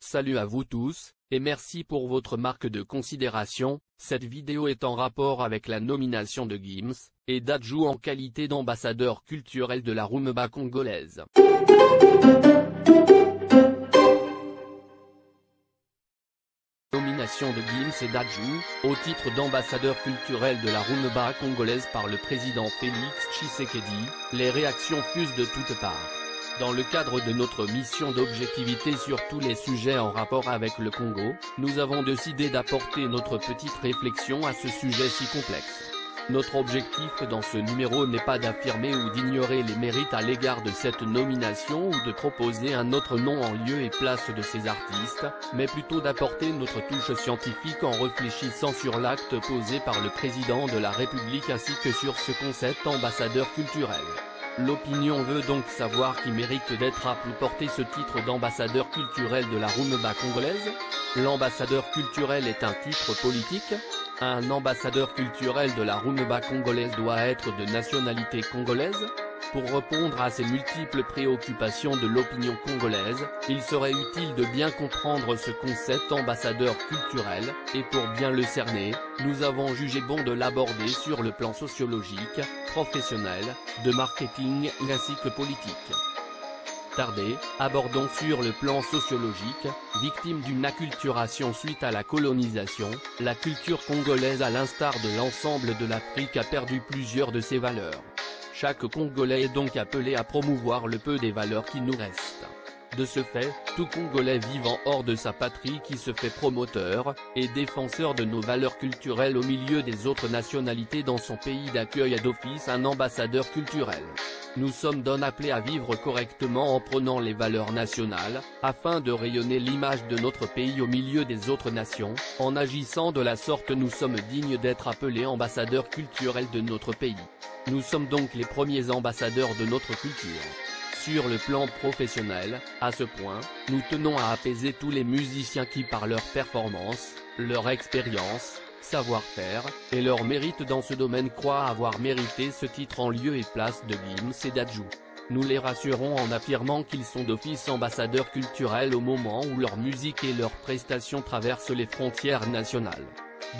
Salut à vous tous, et merci pour votre marque de considération. Cette vidéo est en rapport avec la nomination de Gims et Dadju en qualité d'ambassadeur culturel de la rumba congolaise. Nomination de Gims et Dadju, au titre d'ambassadeur culturel de la rumba congolaise par le président Félix Tshisekedi, les réactions fusent de toutes parts. Dans le cadre de notre mission d'objectivité sur tous les sujets en rapport avec le Congo, nous avons décidé d'apporter notre petite réflexion à ce sujet si complexe. Notre objectif dans ce numéro n'est pas d'affirmer ou d'ignorer les mérites à l'égard de cette nomination ou de proposer un autre nom en lieu et place de ces artistes, mais plutôt d'apporter notre touche scientifique en réfléchissant sur l'acte posé par le président de la République ainsi que sur ce concept ambassadeur culturel. L'opinion veut donc savoir qui mérite d'être appelé porter ce titre d'ambassadeur culturel de la rumba congolaise. L'ambassadeur culturel est un titre politique. Un ambassadeur culturel de la rumba congolaise doit être de nationalité congolaise. Pour répondre à ces multiples préoccupations de l'opinion congolaise, il serait utile de bien comprendre ce concept ambassadeur culturel, et pour bien le cerner, nous avons jugé bon de l'aborder sur le plan sociologique, professionnel, de marketing ainsi que politique. Tardé, abordons sur le plan sociologique. Victime d'une acculturation suite à la colonisation, la culture congolaise à l'instar de l'ensemble de l'Afrique a perdu plusieurs de ses valeurs. Chaque Congolais est donc appelé à promouvoir le peu des valeurs qui nous restent. De ce fait, tout Congolais vivant hors de sa patrie qui se fait promoteur et défenseur de nos valeurs culturelles au milieu des autres nationalités dans son pays d'accueil a d'office un ambassadeur culturel. Nous sommes donc appelés à vivre correctement en prônant les valeurs nationales, afin de rayonner l'image de notre pays au milieu des autres nations. En agissant de la sorte, nous sommes dignes d'être appelés ambassadeurs culturels de notre pays. Nous sommes donc les premiers ambassadeurs de notre culture. Sur le plan professionnel, à ce point, nous tenons à apaiser tous les musiciens qui par leur performance, leur expérience, savoir-faire, et leur mérite dans ce domaine croient avoir mérité ce titre en lieu et place de Gims et Dadju. Nous les rassurons en affirmant qu'ils sont d'office ambassadeurs culturels au moment où leur musique et leurs prestations traversent les frontières nationales.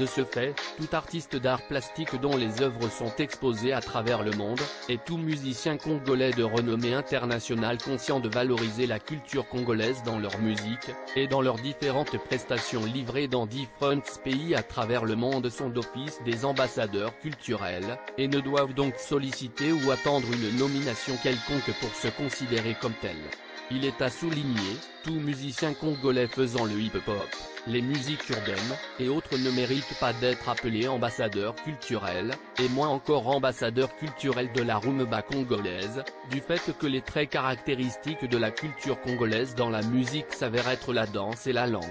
De ce fait, tout artiste d'art plastique dont les œuvres sont exposées à travers le monde, et tout musicien congolais de renommée internationale conscient de valoriser la culture congolaise dans leur musique, et dans leurs différentes prestations livrées dans différents pays à travers le monde sont d'office des ambassadeurs culturels, et ne doivent donc solliciter ou attendre une nomination quelconque pour se considérer comme tel. Il est à souligner, tout musicien congolais faisant le hip-hop, les musiques urbaines, et autres ne méritent pas d'être appelés ambassadeurs culturels, et moins encore ambassadeurs culturels de la rumba congolaise, du fait que les traits caractéristiques de la culture congolaise dans la musique s'avèrent être la danse et la langue.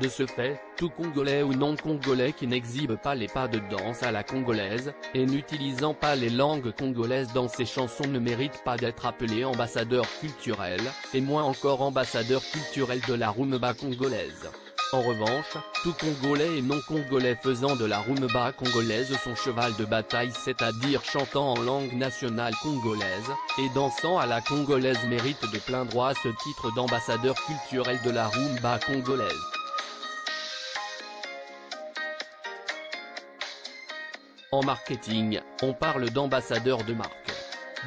De ce fait, tout Congolais ou non-Congolais qui n'exhibe pas les pas de danse à la congolaise, et n'utilisant pas les langues congolaises dans ses chansons ne mérite pas d'être appelé ambassadeur culturel, et moins encore ambassadeur culturel de la rumba congolaise. En revanche, tout Congolais et non-Congolais faisant de la rumba congolaise son cheval de bataille, c'est-à-dire chantant en langue nationale congolaise, et dansant à la congolaise mérite de plein droit ce titre d'ambassadeur culturel de la rumba congolaise. En marketing, on parle d'ambassadeur de marque.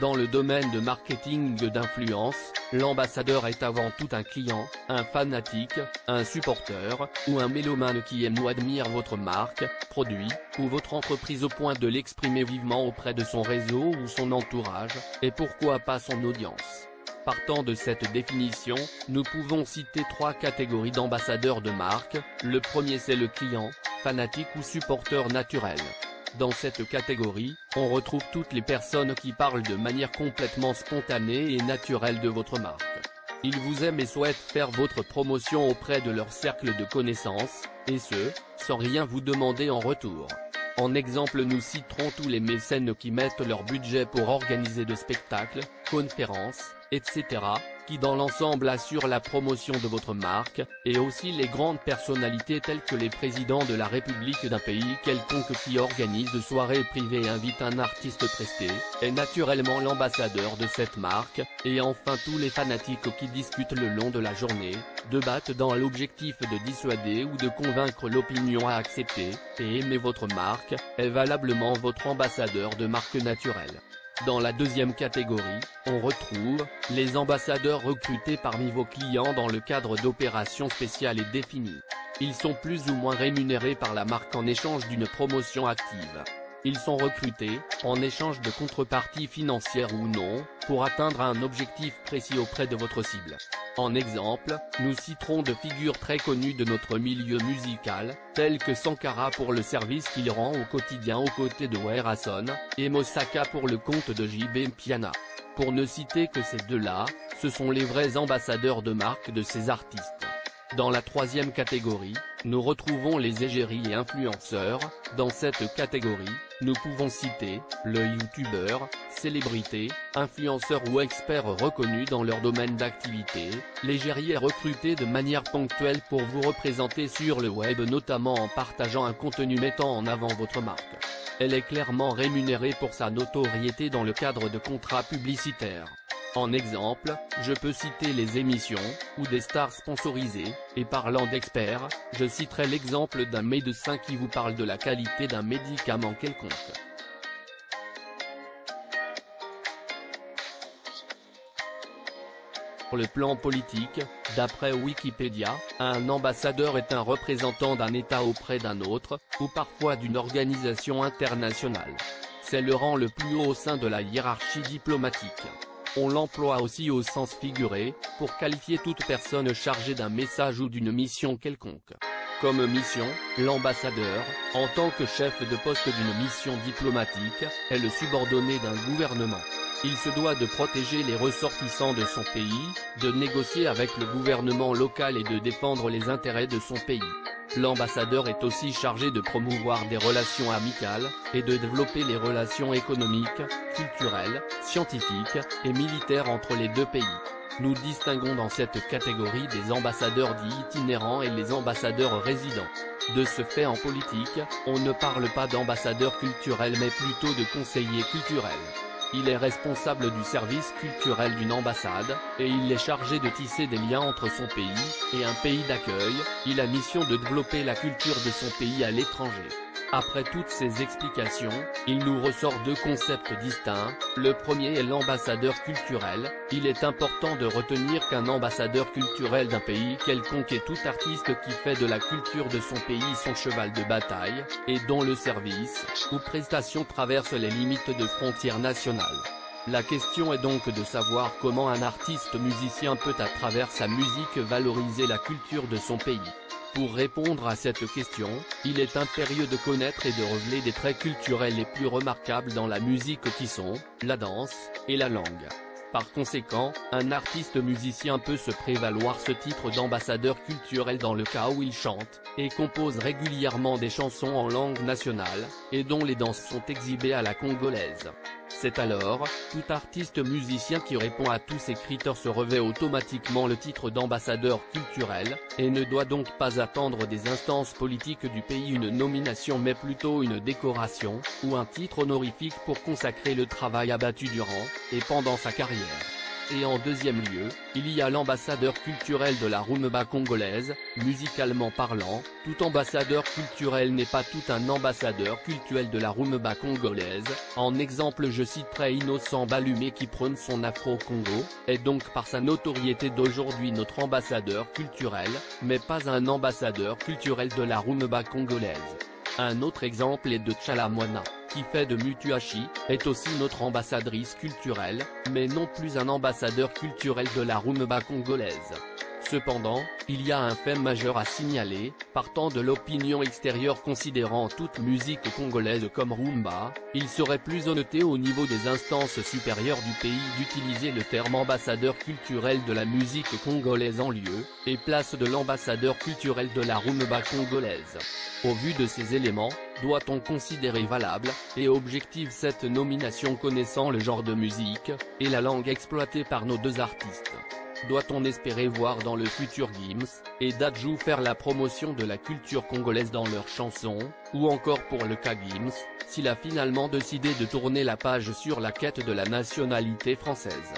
Dans le domaine de marketing d'influence, l'ambassadeur est avant tout un client, un fanatique, un supporter, ou un mélomane qui aime ou admire votre marque, produit, ou votre entreprise au point de l'exprimer vivement auprès de son réseau ou son entourage, et pourquoi pas son audience. Partant de cette définition, nous pouvons citer trois catégories d'ambassadeurs de marque. Le premier c'est le client, fanatique ou supporter naturel. Dans cette catégorie, on retrouve toutes les personnes qui parlent de manière complètement spontanée et naturelle de votre marque. Ils vous aiment et souhaitent faire votre promotion auprès de leur cercle de connaissances, et ce, sans rien vous demander en retour. En exemple, nous citerons tous les mécènes qui mettent leur budget pour organiser de spectacles, conférences, etc., qui dans l'ensemble assurent la promotion de votre marque, et aussi les grandes personnalités telles que les présidents de la République d'un pays quelconque qui organise de soirées privées et invite un artiste presté, est naturellement l'ambassadeur de cette marque, et enfin tous les fanatiques qui discutent le long de la journée, débattent dans l'objectif de dissuader ou de convaincre l'opinion à accepter, et aimer votre marque, est valablement votre ambassadeur de marque naturelle. Dans la deuxième catégorie, on retrouve les ambassadeurs recrutés parmi vos clients dans le cadre d'opérations spéciales et définies. Ils sont plus ou moins rémunérés par la marque en échange d'une promotion active. Ils sont recrutés, en échange de contreparties financières ou non, pour atteindre un objectif précis auprès de votre cible. En exemple, nous citerons de figures très connues de notre milieu musical, telles que Sankara pour le service qu'il rend au quotidien aux côtés de Werason, et Mosaka pour le compte de JB Piana. Pour ne citer que ces deux-là, ce sont les vrais ambassadeurs de marque de ces artistes. Dans la troisième catégorie, nous retrouvons les égéries et influenceurs. Dans cette catégorie, nous pouvons citer le youtubeur, célébrité, influenceur ou expert reconnu dans leur domaine d'activité. L'égérie est recrutée de manière ponctuelle pour vous représenter sur le web, notamment en partageant un contenu mettant en avant votre marque. Elle est clairement rémunérée pour sa notoriété dans le cadre de contrats publicitaires. En exemple, je peux citer les émissions, ou des stars sponsorisées, et parlant d'experts, je citerai l'exemple d'un médecin qui vous parle de la qualité d'un médicament quelconque. Sur le plan politique, d'après Wikipédia, un ambassadeur est un représentant d'un État auprès d'un autre, ou parfois d'une organisation internationale. C'est le rang le plus haut au sein de la hiérarchie diplomatique. On l'emploie aussi au sens figuré, pour qualifier toute personne chargée d'un message ou d'une mission quelconque. Comme mission, l'ambassadeur, en tant que chef de poste d'une mission diplomatique, est le subordonné d'un gouvernement. Il se doit de protéger les ressortissants de son pays, de négocier avec le gouvernement local et de défendre les intérêts de son pays. L'ambassadeur est aussi chargé de promouvoir des relations amicales, et de développer les relations économiques, culturelles, scientifiques, et militaires entre les deux pays. Nous distinguons dans cette catégorie des ambassadeurs dits itinérants et les ambassadeurs résidents. De ce fait en politique, on ne parle pas d'ambassadeur culturel mais plutôt de conseiller culturel. Il est responsable du service culturel d'une ambassade, et il est chargé de tisser des liens entre son pays et un pays d'accueil. Il a mission de développer la culture de son pays à l'étranger. Après toutes ces explications, il nous ressort deux concepts distincts. Le premier est l'ambassadeur culturel. Il est important de retenir qu'un ambassadeur culturel d'un pays quelconque est tout artiste qui fait de la culture de son pays son cheval de bataille, et dont le service ou prestation traverse les limites de frontières nationales. La question est donc de savoir comment un artiste musicien peut à travers sa musique valoriser la culture de son pays. Pour répondre à cette question, il est impérieux de connaître et de révéler des traits culturels les plus remarquables dans la musique qui sont la danse et la langue. Par conséquent, un artiste musicien peut se prévaloir ce titre d'ambassadeur culturel dans le cas où il chante et compose régulièrement des chansons en langue nationale, et dont les danses sont exhibées à la congolaise. C'est alors, tout artiste musicien qui répond à tous ces critères se revêt automatiquement le titre d'ambassadeur culturel, et ne doit donc pas attendre des instances politiques du pays une nomination mais plutôt une décoration, ou un titre honorifique pour consacrer le travail abattu durant et pendant sa carrière. Et en deuxième lieu, il y a l'ambassadeur culturel de la rumba congolaise. Musicalement parlant, tout ambassadeur culturel n'est pas tout un ambassadeur culturel de la rumba congolaise. En exemple, je citerai Innocent Balumé qui prône son Afro-Congo, est donc par sa notoriété d'aujourd'hui notre ambassadeur culturel, mais pas un ambassadeur culturel de la rumba congolaise. Un autre exemple est de Chalamwana, qui fait de Mutuashi, est aussi notre ambassadrice culturelle, mais non plus un ambassadeur culturel de la rumba congolaise. Cependant, il y a un fait majeur à signaler, partant de l'opinion extérieure considérant toute musique congolaise comme rumba, il serait plus honnête au niveau des instances supérieures du pays d'utiliser le terme ambassadeur culturel de la musique congolaise en lieu et place de l'ambassadeur culturel de la rumba congolaise. Au vu de ces éléments, doit-on considérer valable et objective cette nomination connaissant le genre de musique et la langue exploitée par nos deux artistes? Doit-on espérer voir dans le futur Gims et Dadju faire la promotion de la culture congolaise dans leurs chansons, ou encore pour le cas Gims, s'il a finalement décidé de tourner la page sur la quête de la nationalité française?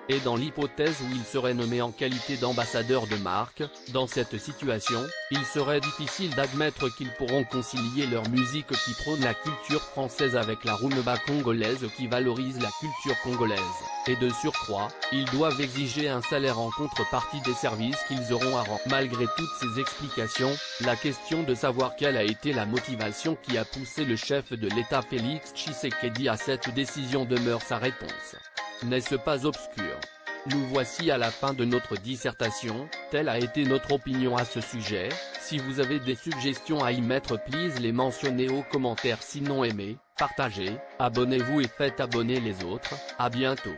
Et dans l'hypothèse où il serait nommé en qualité d'ambassadeur de marque, dans cette situation, il serait difficile d'admettre qu'ils pourront concilier leur musique qui prône la culture française avec la rumba congolaise qui valorise la culture congolaise, et de surcroît, ils doivent exiger un salaire en contrepartie des services qu'ils auront à rendre. Malgré toutes ces explications, la question de savoir quelle a été la motivation qui a poussé le chef de l'État Félix Tshisekedi à cette décision demeure sa réponse. N'est-ce pas obscur? Nous voici à la fin de notre dissertation, telle a été notre opinion à ce sujet. Si vous avez des suggestions à y mettre, please les mentionner aux commentaires, sinon aimez, partagez, abonnez-vous et faites abonner les autres. À bientôt.